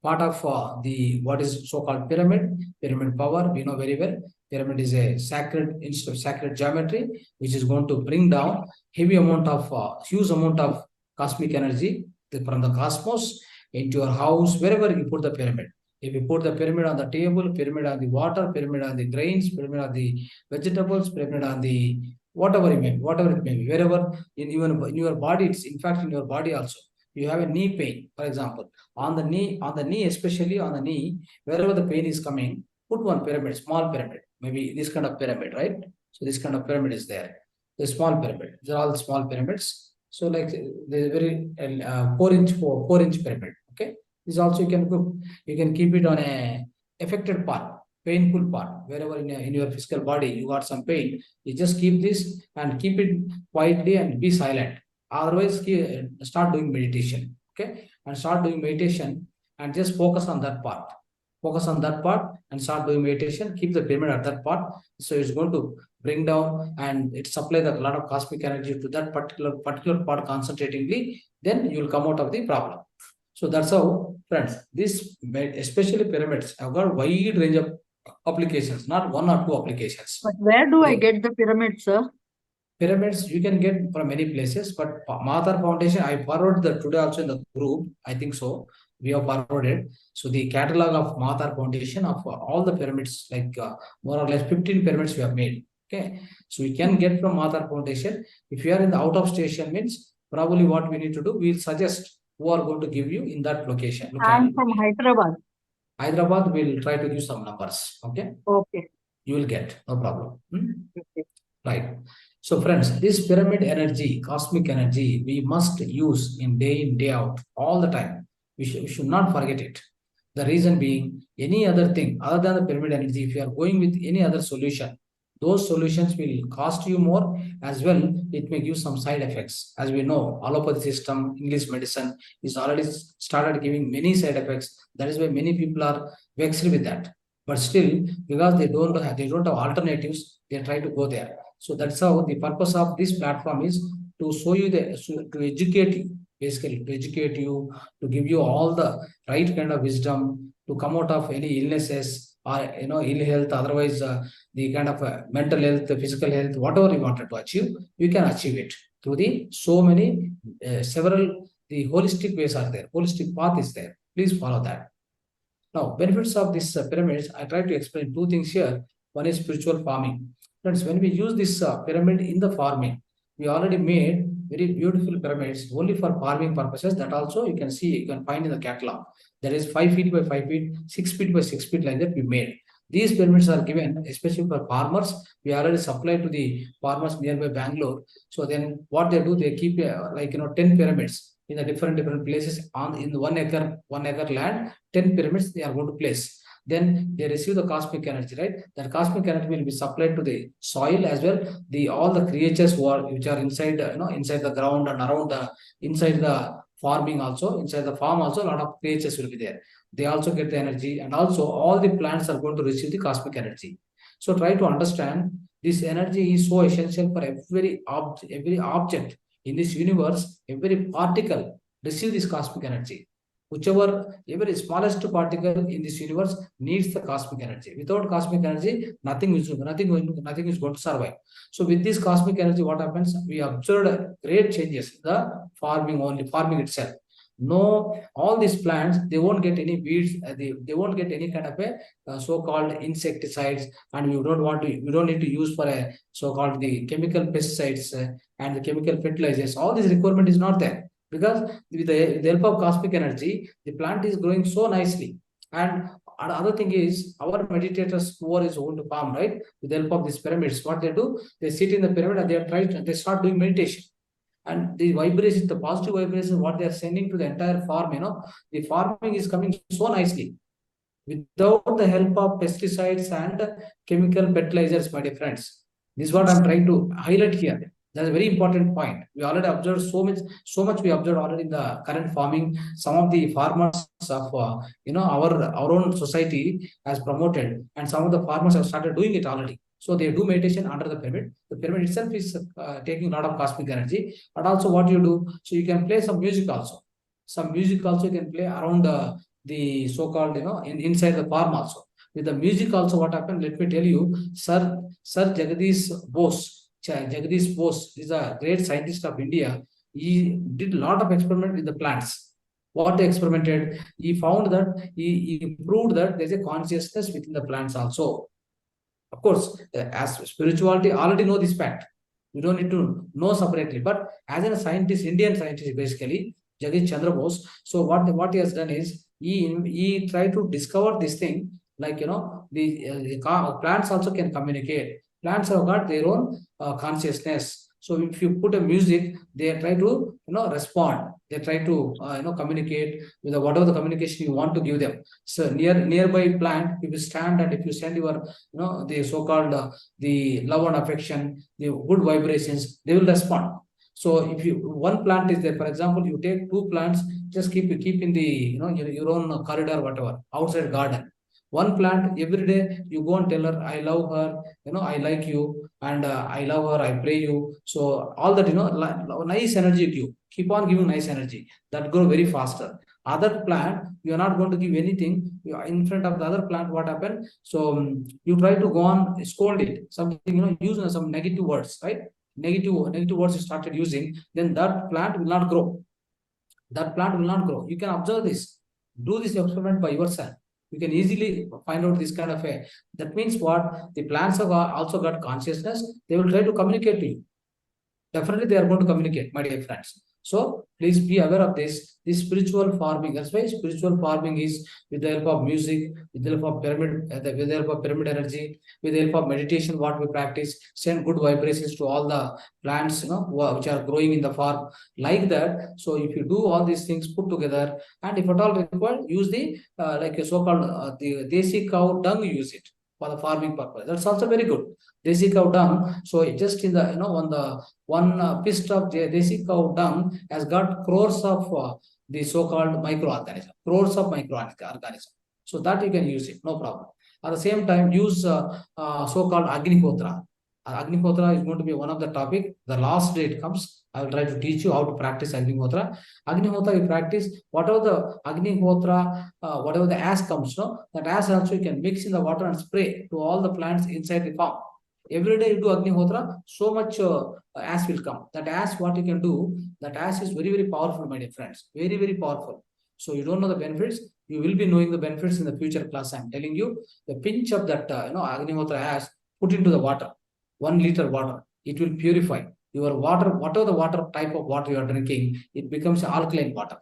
part of the what is so-called pyramid power. We know very well. Pyramid is a sacred geometry, which is going to bring down huge amount of cosmic energy from the cosmos into your house, wherever you put the pyramid. If you put the pyramid on the table, pyramid on the water, pyramid on the grains, pyramid on the vegetables, pyramid on the whatever it may be, wherever in your body, it's in fact in your body also. You have a knee pain, for example, on the knee, especially on the knee, wherever the pain is coming, put one pyramid, small pyramid, maybe this kind of pyramid, right? So this kind of pyramid is there. The small pyramid. These are all small pyramids. So like the very 4-inch pyramid. Okay. This also you can keep it on a affected part, painful part, wherever in your physical body you got some pain. You just keep this and keep it quietly and be silent. Otherwise, start doing meditation. Okay, and start doing meditation and just focus on that part. Focus on that part and start doing meditation. Keep the pyramid at that part. So it's going to bring down and it supply a lot of cosmic energy to that particular part concentratingly. Then you will come out of the problem. So that's how, friends, this especially pyramids have got wide range of applications, not one or two applications. But where do I get the pyramid, sir? Pyramids you can get from many places, but Mahavatar Foundation, I forwarded that today also in the group. I think so. We have forwarded. So the catalog of Mahavatar Foundation of all the pyramids, like more or less 15 pyramids we have made. Okay. So we can get from Mahavatar Foundation. If you are in the out of station, means probably what we need to do, we'll suggest who are going to give you in that location. I'm from Hyderabad. Hyderabad will try to give some numbers. Okay. Okay. You will get, no problem. Okay. Right. So friends, this pyramid energy, cosmic energy, we must use in, day out, all the time. We should not forget it. The reason being, any other thing other than the pyramid energy, if you are going with any other solution, those solutions will cost you more as well. It may give some side effects. As we know, allopathy system, English medicine is already started giving many side effects. That is why many people are vexed with that. But still, because they don't have alternatives, they try to go there. So that's how the purpose of this platform is to show you to educate you, basically to educate you, to give you all the right kind of wisdom to come out of any illnesses or ill health. Otherwise, the kind of mental health, physical health, whatever you wanted to achieve, you can achieve it through the so many several the holistic ways are there. Holistic path is there. Please follow that. Now, benefits of this pyramids, I try to explain two things here. One is spiritual farming. Friends, when we use this pyramid in the farming, we already made very beautiful pyramids only for farming purposes. That also you can see, you can find in the catalog. There is 5 feet by 5 feet, 6 feet by 6 feet, like that we made. These pyramids are given especially for farmers. We already supply to the farmers nearby Bangalore. So then what they do, they keep 10 pyramids in the different places in the 1 acre land. 10 pyramids they are going to place. Then they receive the cosmic energy, right? That cosmic energy will be supplied to the soil as well. All the creatures which are inside, inside the ground and around inside the farming also, inside the farm also, a lot of creatures will be there. They also get the energy, and also all the plants are going to receive the cosmic energy. So try to understand this energy is so essential for every object in this universe. Every particle receive this cosmic energy. Every smallest particle in this universe needs the cosmic energy. Without cosmic energy, nothing is going to survive. So with this cosmic energy, what happens? We observed great changes in the farming itself. No, all these plants, they won't get any weeds, they won't get any kind of a so-called insecticides, and we don't need to use for a so-called the chemical pesticides and the chemical fertilizers. All this requirement is not there. Because with the help of cosmic energy, the plant is growing so nicely. And another thing is, our meditators who are going to farm, right? With the help of these pyramids, what they do, they sit in the pyramid and they start doing meditation. And the vibration, the positive vibration, what they are sending to the entire farm, the farming is coming so nicely. Without the help of pesticides and chemical fertilizers, my dear friends. This is what I'm trying to highlight here. That's a very important point. We already observed so much we observed already in the current farming. Some of the farmers of our own society has promoted, and some of the farmers have started doing it already. So they do meditation under the pyramid. The pyramid itself is taking a lot of cosmic energy. But also what you do, so you can play some music also. Some music also you can play around the so-called, inside the farm also. With the music also, what happened? Let me tell you, Sir Jagdish Bose is a great scientist of India. He did a lot of experiment with the plants. What he experimented, he found that he proved that there's a consciousness within the plants also. Of course, as spirituality already know this fact. You don't need to know separately. But as a scientist, Indian scientist basically, Jagdish Chandra Bose. So what he has done is he tried to discover this thing, like the plants also can communicate. Plants have got their own consciousness. So if you put a music, they try to respond. They try to communicate with whatever the communication you want to give them. So nearby plant, if you stand and if you send your the so-called the love and affection, the good vibrations, they will respond. So if you one plant is there, for example, you take two plants, just keep in the your own corridor, whatever, outside garden. One plant every day you go and tell her, I love her, I like you, and I love her, I pray you. So all that nice energy give. Keep on giving nice energy. That grow very faster. Other plant, you are not going to give anything. You are in front of the other plant, what happened? So you try to go on scold it, something, use some negative words, right? Negative words you started using, then that plant will not grow. That plant will not grow. You can observe this. Do this experiment by yourself. You can easily find out this kind of a. That means what? The plants have also got consciousness. They will try to communicate to you. Definitely they are going to communicate, my dear friends. So please be aware of this. This spiritual farming. That's why spiritual farming is with the help of music, with the help of pyramid, with the help of pyramid energy, with the help of meditation. What we practice, send good vibrations to all the plants, which are growing in the farm, like that. So if you do all these things put together, and if at all required, use the like a so-called the desi cow dung. Use it for the farming purpose. That's also very good. Desi cow dung. So just in the on the one fist of desi cow dung has got crores of the so-called microorganism, crores of microorganism. So that you can use it, no problem. At the same time, use so-called Agnihotra. Agnihotra is going to be one of the topic. The last day it comes, I will try to teach you how to practice Agnihotra. Agnihotra, you practice whatever the Agnihotra, whatever the ash comes, that ash also you can mix in the water and spray to all the plants inside the farm. Every day you do Agnihotra, so much ash will come. That ash, what you can do, that ash is very, very powerful, my dear friends. Very, very powerful. So you don't know the benefits. You will be knowing the benefits in the future class. I'm telling you, the pinch of that, Agnihotra ash, put into the water, 1 liter water. It will purify your water, whatever the water type of water you are drinking, it becomes alkaline water.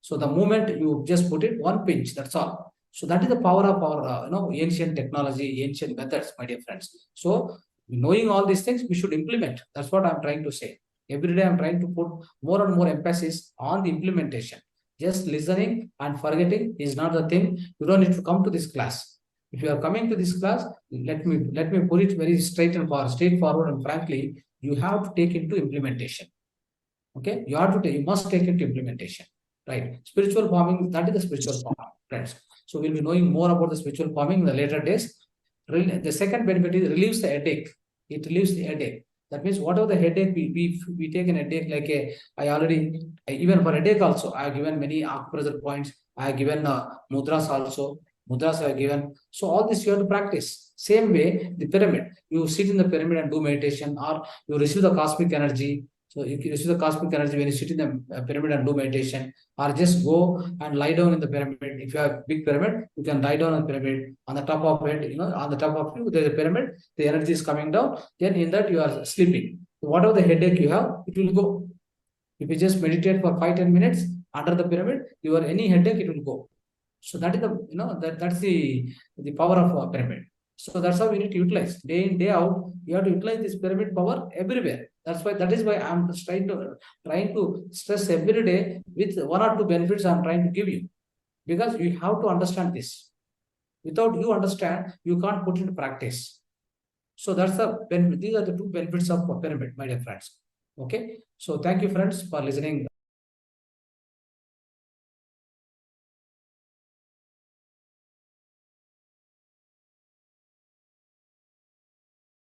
So the moment you just put it, 1 pinch, that's all. So that is the power of our ancient technology, ancient methods, my dear friends. So knowing all these things, we should implement. That's what I'm trying to say. Every day I'm trying to put more and more emphasis on the implementation. Just listening and forgetting is not the thing. You don't need to come to this class. If you are coming to this class, let me put it very straightforward and frankly, you have to take into implementation. Okay, you must take into implementation. Right. Spiritual farming, that is the spiritual farming, friends. So we'll be knowing more about the spiritual farming in the later days. The second benefit is relieves the headache. It relieves the headache. That means whatever the headache, we take an headache like even for headache also, I have given many acupressure points. I have given mudras also. Mudras I have given. So all this you have to practice. Same way, the pyramid. You sit in the pyramid and do meditation, or you receive the cosmic energy. So you can receive the cosmic energy when you sit in the pyramid and do meditation, or just go and lie down in the pyramid. If you have big pyramid, you can lie down on the pyramid. On the top of it, on the top of you, there's a pyramid. The energy is coming down. Then in that you are sleeping. Whatever the headache you have, it will go. If you just meditate for 5-10 minutes under the pyramid, your any headache it will go. So that is the that's the power of pyramid. So that's how we need to utilize day in day out. You have to utilize this pyramid power everywhere. That is why I'm trying to stress every day with 1 or 2 benefits I'm trying to give you, because you have to understand this. Without you understand, you can't put into practice. So that's the benefit. These are the 2 benefits of pyramid, my dear friends. Okay. So thank you, friends, for listening.